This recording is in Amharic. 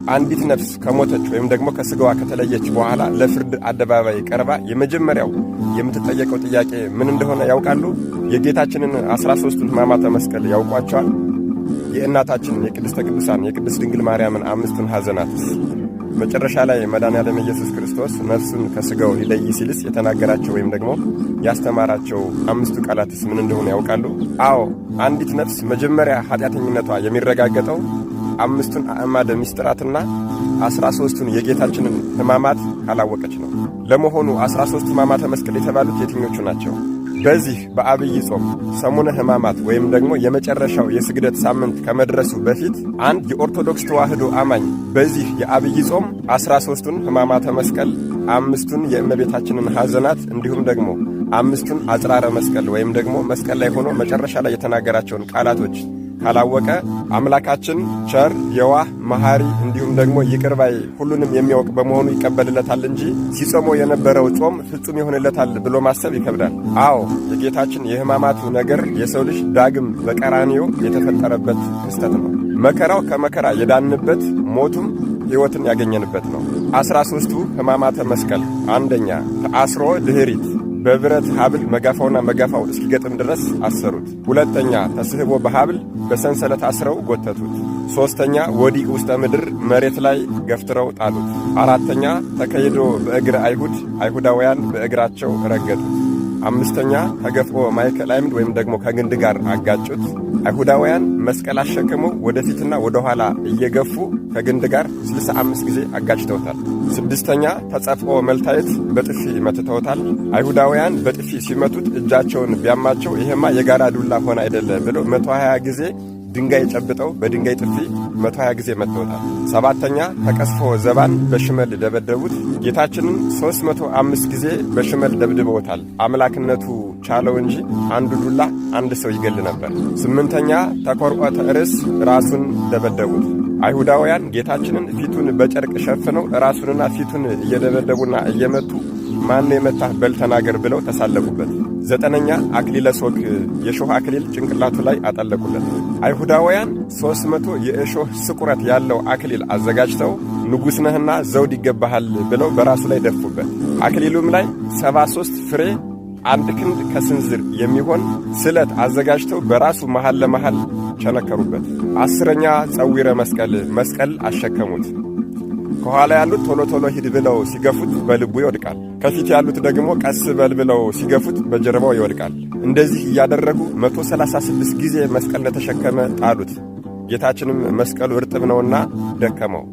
አንዲት ነፍስ ከሞተች ወይም ደግሞ ከስጋዋ ከተለየች በኋላ ለፍርድ አደባባይ ቀርባ የመጀመሪያው የምትጠየቀው ጥያቄ ምን እንደሆነ ያውቃሉ? የጌታችንን 13ቱን ሕማማተ መስቀል ያውቋቸዋል? የእናታችን የቅድስተ ቅዱሳን የቅድስት ድንግል ማርያምን 5ቱን ሐዘናትስ? መጨረሻ ላይ መድኃኔዓለም ኢየሱስ ክርስቶስ ነፍሱን ከስጋው ሊለይ ሲልስ የተናገራቸው ወይም ደግሞ ያስተማራቸው 5ቱ ቃላትስ ምን እንደሆነ ያውቃሉ? አዎ፣ አንዲት ነፍስ መጀመሪያ ኃጢአተኝነቷ የሚረጋገጠው 5ቱን አዕማደ ምስጢራትና 13ቱን የጌታችንን ሕማማት ካላወቀች ነው። ለመሆኑ 13 ሕማማተ መስቀል የተባሉት የትኞቹ ናቸው? በዚህ በአብይ ጾም ሰሙነ ሕማማት ወይም ደግሞ የመጨረሻው የስግደት ሳምንት ከመድረሱ በፊት አንድ የኦርቶዶክስ ተዋሕዶ አማኝ በዚህ የአብይ ጾም 13ቱን ሕማማተ መስቀል፣ 5ቱን የእመቤታችንን ሐዘናት እንዲሁም ደግሞ 5ቱን አጽራረ መስቀል ወይም ደግሞ መስቀል ላይ ሆኖ መጨረሻ ላይ የተናገራቸውን ቃላቶች ካላወቀ አምላካችን ቸር የዋህ መሐሪ እንዲሁም ደግሞ ይቅር ባይ ሁሉንም የሚያውቅ በመሆኑ ይቀበልለታል እንጂ ሲጾመው የነበረው ጾም ፍጹም ይሆንለታል ብሎ ማሰብ ይከብዳል። አዎ የጌታችን የሕማማቱ ነገር የሰው ልጅ ዳግም በቀራንዮ የተፈጠረበት ክስተት ነው። መከራው ከመከራ የዳንበት፣ ሞቱም ሕይወትን ያገኘንበት ነው። 13ቱ ሕማማተ መስቀል፣ አንደኛ ተአስሮ ድኅሪት በብረት ሐብል መጋፋውና መጋፋው እስኪገጥም ድረስ አሰሩት። ሁለተኛ ተስህቦ በሐብል በሰንሰለት አስረው ጎተቱት። ሦስተኛ ወዲቅ ውስተ ምድር መሬት ላይ ገፍትረው ጣሉት። አራተኛ ተከይዶ በእግር አይሁዳውያን በእግራቸው ረገጡት። 5ኛ ተገፍኦ ማእከለ ዓምድ ወይም ደግሞ ከግንድ ጋር አጋጩት። አይሁዳውያን መስቀል አሸክመው ወደፊትና ወደ ኋላ እየገፉ ከግንድ ጋር 65 ጊዜ አጋጭተውታል። 6ኛ ተጸፍኦ መልታየት በጥፊ መትተውታል። አይሁዳውያን በጥፊ ሲመቱት እጃቸውን ቢያማቸው ይሄማ የጋራ ዱላ ሆነ አይደለ ብለው 120 ጊዜ ድንጋይ ጨብጠው በድንጋይ ጥፊ 120 ጊዜ መትተውታል። 7ኛ ተቀስፎ ዘባን በሽመል ደበደቡት። ጌታችንን 305 ጊዜ በሽመል ደብድበውታል። አምላክነቱ ቻለው እንጂ አንዱ ዱላ አንድ ሰው ይገል ነበር። 8ኛ ተኰርዖተ ርእስ ራሱን ደበደቡት። አይሁዳውያን ጌታችንን ፊቱን በጨርቅ ሸፍነው ራሱንና ፊቱን እየደበደቡና እየመቱ ማን የመታህ በል ተናገር ብለው ተሳለቁበት። 9ኛ አክሊለ ሦክ የሾህ አክሊል ጭንቅላቱ ላይ አጠለቁለት። አይሁዳውያን 300 የእሾህ ስቁረት ያለው አክሊል አዘጋጅተው ንጉሥ ነህና ዘውድ ይገባሃል ብለው በራሱ ላይ ደፉበት። አክሊሉም ላይ 73 ፍሬ 1 ክንድ ከስንዝር የሚሆን ስለት አዘጋጅተው በራሱ መሃል ለመሃል ቸነከሩበት። 10ኛ ጸዊረ መስቀል አሸከሙት። ከኋላ ያሉት ቶሎ ቶሎ ሂድ ብለው ሲገፉት በልቡ ይወድቃል። ከፊት ያሉት ደግሞ ቀስ በል ብለው ሲገፉት በጀርባው ይወድቃል። እንደዚህ እያደረጉ 136 ጊዜ መስቀል ለተሸከመ ጣሉት። ጌታችንም መስቀሉ እርጥብ ነውና ደከመው።